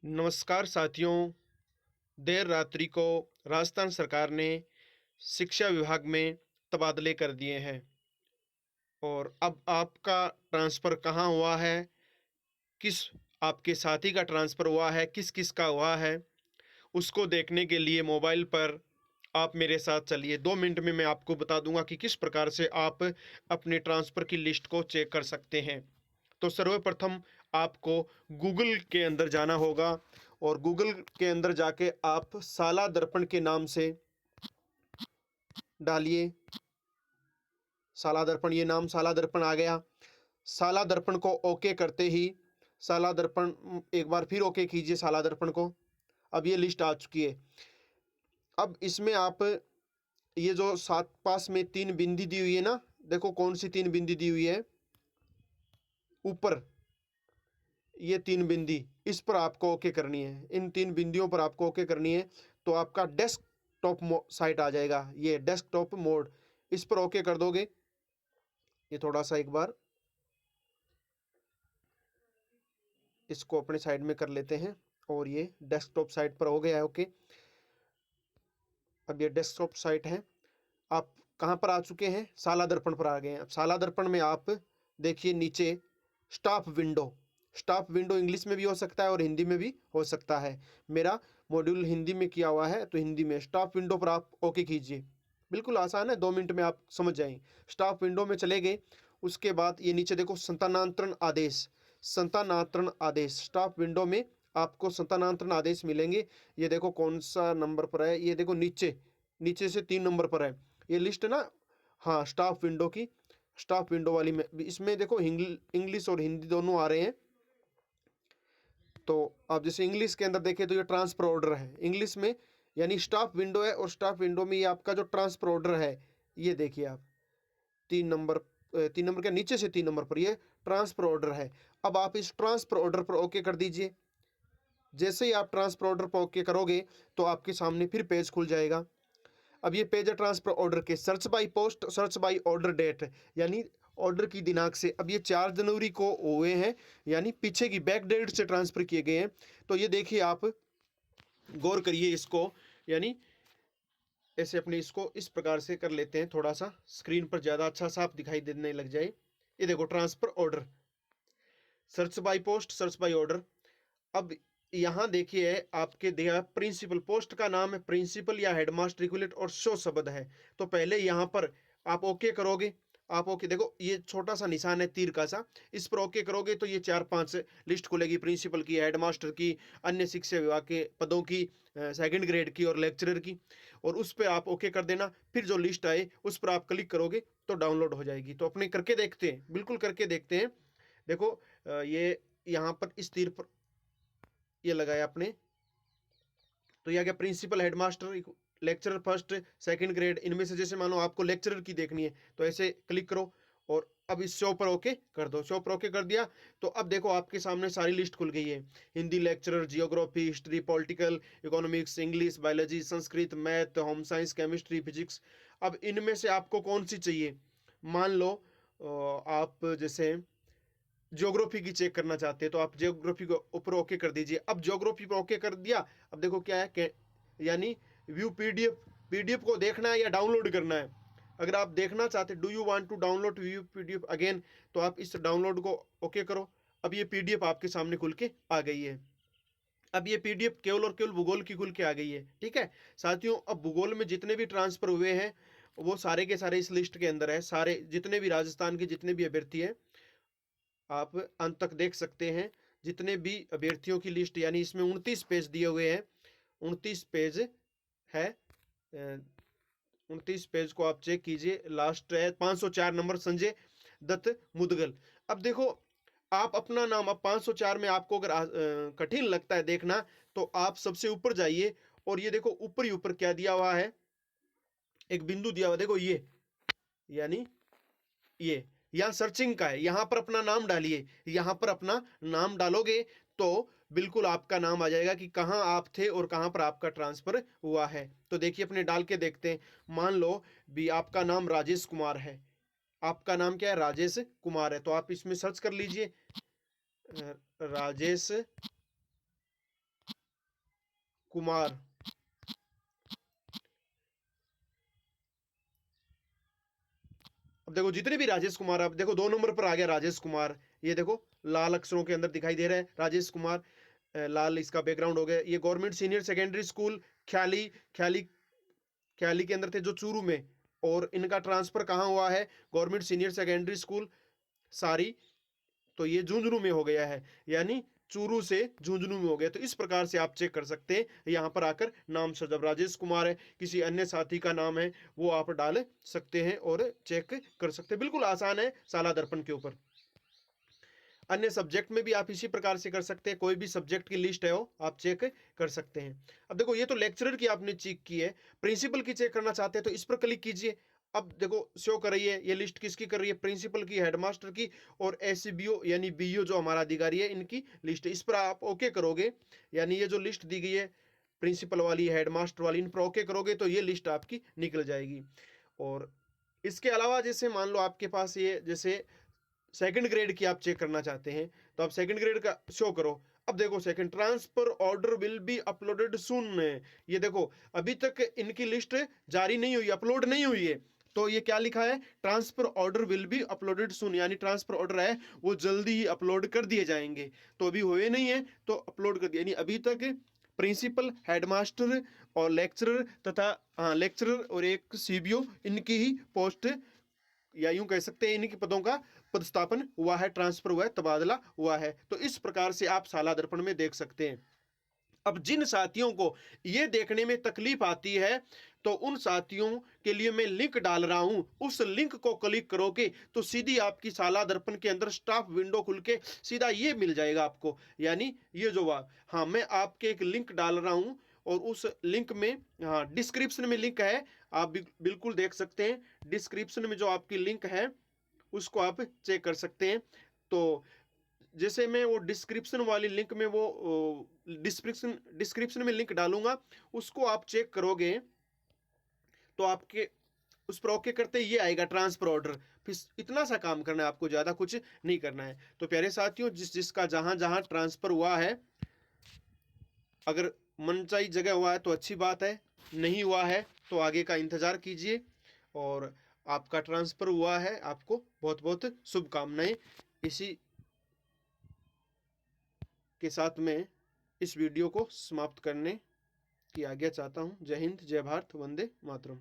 नमस्कार साथियों। देर रात्रि को राजस्थान सरकार ने शिक्षा विभाग में तबादले कर दिए हैं और अब आपका ट्रांसफ़र कहाँ हुआ है, किस आपके साथी का ट्रांसफ़र हुआ है, किस-किस का हुआ है, उसको देखने के लिए मोबाइल पर आप मेरे साथ चलिए। 2 मिनट में मैं आपको बता दूँगा कि किस प्रकार से आप अपने ट्रांसफ़र की लिस्ट को चेक कर सकते हैं। तो सर्वप्रथम आपको गूगल के अंदर जाना होगा और गूगल के अंदर जाके आप साला दर्पण के नाम से डालिए। साला दर्पण, ये नाम साला दर्पण आ गया। साला दर्पण को ओके करते ही साला दर्पण एक बार फिर ओके कीजिए साला दर्पण को। अब ये लिस्ट आ चुकी है। अब इसमें आप ये जो सात पास में 3 बिंदी दी हुई है ना, देखो कौन सी 3 बिंदी दी हुई है? ऊपर ये 3 बिंदी, इस पर आपको ओके करनी है। इन 3 बिंदियों पर आपको ओके करनी है, तो आपका डेस्कटॉप साइट आ जाएगा, ये डेस्कटॉप मोड। इस पर ओके कर दोगे। ये थोड़ा-सा एक बार इसको अपने साइड में कर लेते हैं और ये डेस्कटॉप साइट पर हो गया है ओके। अब ये डेस्कटॉप साइट है। आप कहाँ पर आ चुके हैं? साला दर्पण पर आ गए हैं। अब साला दर्पण में आप देखिए नीचे staff window. Staff window English में भी हो सकता है और हिंदी में भी हो सकता है। मेरा मॉड्यूल हिंदी में किया हुआ है, तो हिंदी में स्टाफ विंडो पर आप ओके कीजिए। बिल्कुल आसान है, 2 मिनट में आप समझ जाएंगे। स्टाफ विंडो में चले गए, उसके बाद ये नीचे देखो संतानांतरण आदेश। संतानांतरण आदेश स्टाफ विंडो में आपको संतानांतरण आदेश मिलेंगे। ये देखो कौन सा नंबर पर है, ये देखो नीचे नीचे से 3 नंबर पर है ये लिस्ट ना। हाँ, स्टाफ विंडो की, स्टाफ विंडो वाली में इसमें देखो इंग्लिश और हिंदी दोनों आ रहे हैं। तो आप जैसे इंग्लिश के अंदर देखें तो ये ट्रांसफर ऑर्डर है इंग्लिश में, यानी स्टाफ विंडो है, और स्टाफ विंडो में ये आपका जो ट्रांसफर ऑर्डर है, ये देखिए आप 3 नंबर के नीचे से 3 नंबर पर ये ट्रांसफर ऑर्डर है। अब आप इस ट्रांसफर ऑर्डर पर ओके कर दीजिए। जैसे ही आप ट्रांसफर ऑर्डर पर ओके करोगे तो आपके सामने फिर पेज खुल जाएगा। अब ये पेज है ट्रांसफर ऑर्डर के। Search by post, search by order date, यानी ऑर्डर की दिनांक से। अब ये 4 जनवरी को हुए हैं, यानी पीछे की बैक डेट से ट्रांसफ़र किए गए हैं। तो ये देखिए आप गौर करिए इसको, यानी ऐसे अपने इसको इस प्रकार से कर लेते हैं, थोड़ा सा स्क्रीन पर ज़्यादा अच्छा साफ दिखाई देने लग जाए। ये देखो transfer order, search by post, search by order. अब यहाँ देखिए आपके दिया प्रिंसिपल, पोस्ट का नाम है प्रिंसिपल या हेडमास्टर इक्विलेट और शो शब्द है। तो पहले यहाँ पर आप ओके करोगे। आप ओके, देखो ये छोटा सा निशान है तीर का सा, इस पर ओके करोगे तो ये 4-5 लिस्ट खुलेगी, प्रिंसिपल की, हेडमास्टर की, अन्य शिक्षा विभाग के पदों की, सेकंड ग्रेड की और लेक्चरर की। और उस पर आप ओके कर देना। फिर जो लिस्ट आए उस पर आप क्लिक करोगे तो डाउनलोड हो जाएगी। तो अपने करके देखते हैं, बिल्कुल करके देखते हैं। देखो ये यहाँ पर इस तीर पर ये लगाया आपने, तो ये आ गया principal, headmaster, lecturer first second grade. इनमें से जैसे मानो आपको लेक्चरर की देखनी है तो ऐसे क्लिक करो और अब इस शो पर ओके कर दो। शो पर ओके कर दिया तो अब देखो आपके सामने सारी लिस्ट खुल गई है। Hindi lecturer, geography, history, political, economics, English, biology, Sanskrit, math, home science, chemistry, physics. अब इनमें से आपको कौन सी चाहिए? मान लो आप जैसे ज्योग्राफी की चेक करना चाहते हैं तो आप ज्योग्राफी को ऊपर ओके कर दीजिए। अब ज्योग्राफी पर ओके कर दिया। अब देखो क्या है, यानी व्यू पीडीएफ, पीडीएफ को देखना है या डाउनलोड करना है। अगर आप देखना चाहते, do you want to download view PDF again, तो आप इस डाउनलोड को ओके करो। अब ये पीडीएफ आपके सामने खुल के आ गई है। अब ये पीडीएफ केवल और केवल भूगोल की खुल के आ गई है। ठीक है साथियों, अब भूगोल में जितने भी ट्रांसफर हुए हैं वो सारे के सारे इस लिस्ट के अंदर है। सारे जितने भी राजस्थान के जितने भी अभ्यर्थी हैं, आप अंत तक देख सकते हैं। जितने भी अभ्यर्थियों की लिस्ट, यानी इसमें 29 पेज दिए हुए हैं, 29 पेज है। 29 पेज को आप चेक कीजिए। लास्ट है 504 नंबर, संजय दत्त मुदगल। अब देखो आप अपना नाम, अब 504 में आपको अगर कठिन लगता है देखना तो आप सबसे ऊपर जाइए और ये देखो ऊपर ही ऊपर क्या दिया हुआ है, एक बिंदु दिया हुआ, देखो ये, यानी ये यहाँ सर्चिंग का है, यहाँ पर अपना नाम डालिए। यहाँ पर अपना नाम डालोगे तो बिल्कुल आपका नाम आ जाएगा कि कहाँ आप थे और कहाँ पर आपका ट्रांसफर हुआ है। तो देखिए अपने डाल के देखते हैं। मान लो भी आपका नाम राजेश कुमार है। आपका नाम क्या है? राजेश कुमार है। तो आप इसमें सर्च कर लीजिए राजेश कुमार। अब देखो जितने भी राजेश कुमार, अब देखो 2 नंबर पर आ गया राजेश कुमार। ये देखो लाल अक्षरों के अंदर दिखाई दे रहा है राजेश कुमार। लाल इसका बैकग्राउंड हो गया। ये गवर्नमेंट सीनियर सेकेंडरी स्कूल ख्याली, ख्याली ख्याली के अंदर थे जो चूरू में, और इनका ट्रांसफर कहाँ हुआ है, गवर्नमेंट सीनियर सेकेंडरी स्कूल सारी, तो ये झुंझुनू में हो गया है, यानी चूरू से झुंझुनू में हो गया। तो इस प्रकार से आप चेक कर सकते हैं यहाँ पर आकर नाम से, जब राजेश कुमार है, किसी अन्य साथी का नाम है, वो आप डाल सकते हैं और चेक कर सकते हैं। बिल्कुल आसान है साला दर्पण के ऊपर। अन्य सब्जेक्ट में भी आप इसी प्रकार से कर सकते हैं, कोई भी सब्जेक्ट की लिस्ट है वो आप चेक कर सकते हैं। अब देखो ये तो लेक्चरर की आपने चेक की है, प्रिंसिपल की चेक करना चाहते हैं तो इस पर क्लिक कीजिए। अब देखो शो कर रही है, ये लिस्ट किसकी कर रही है, प्रिंसिपल की, हेडमास्टर की और एसबीओ यानी बीओ जो हमारा अधिकारी है, इनकी लिस्ट। इस पर आप ओके करोगे, यानी ये जो लिस्ट दी गई है प्रिंसिपल वाली, हेडमास्टर वाली, इन पर ओके करोगे तो ये लिस्ट आपकी निकल जाएगी। और इसके अलावा जैसे मान लो आपके पास ये जैसे सेकंड ग्रेड की आप चेक करना चाहते हैं, तो आप सेकंड ग्रेड का शो करो। अब देखो second transfer order will be uploaded soon, ये देखो अभी तक इनकी लिस्ट जारी नहीं हुई, अपलोड नहीं हुई है, तो ये क्या लिखा है, transfer order will be uploaded soon, यानी ट्रांसफर ऑर्डर है वो जल्दी ही अपलोड कर दिए जाएंगे। तो अभी हुए नहीं है तो अपलोड कर दिए, यानी अभी तक प्रिंसिपल, हेडमास्टर और लेक्चरर तथा, हाँ लेक्चरर और एक सीबीओ, इनकी ही पोस्ट, या यूं कह सकते हैं इन्हीं के पदों का पदस्थापन हुआ है, ट्रांसफर हुआ है, तबादला हुआ है। तो इस प्रकार से आप साला दर्पण में देख सकते हैं। अब जिन साथियों को ये देखने में तकलीफ आती है, तो उन साथियों के लिए मैं लिंक डाल रहा हूं, उस लिंक को क्लिक करोगे तो सीधी आपकी साला दर्पण के अंदर स्टाफ विंडो खुल के सीधा ये मिल जाएगा आपको, यानी ये जो हाँ मैं आपके एक लिंक डाल रहा हूं, और उस लिंक में, हाँ डिस्क्रिप्शन में लिंक है, आप बिल्कुल देख सकते हैं डिस्क्रिप्शन में जो आपकी लिंक है उसको आप चेक कर सकते हैं। तो जैसे मैं वो डिस्क्रिप्शन वाली लिंक में वो डिस्क्रिप्शन डिस्क्रिप्शन में लिंक डालूंगा, उसको आप चेक करोगे तो आपके उस पर ओके करते ये आएगा ट्रांसफर ऑर्डर। फिर इतना सा काम करना है आपको, ज़्यादा कुछ नहीं करना है। तो प्यारे साथियों, जिसका जहां जहां ट्रांसफर हुआ है, अगर मनचाही जगह हुआ है तो अच्छी बात है, नहीं हुआ है तो आगे का इंतज़ार कीजिए। और आपका ट्रांसफ़र हुआ है, आपको बहुत बहुत शुभकामनाएं। इसी के साथ मैं इस वीडियो को समाप्त करने की आज्ञा चाहता हूँ। जय हिंद, जय भारत, वंदे मातरम।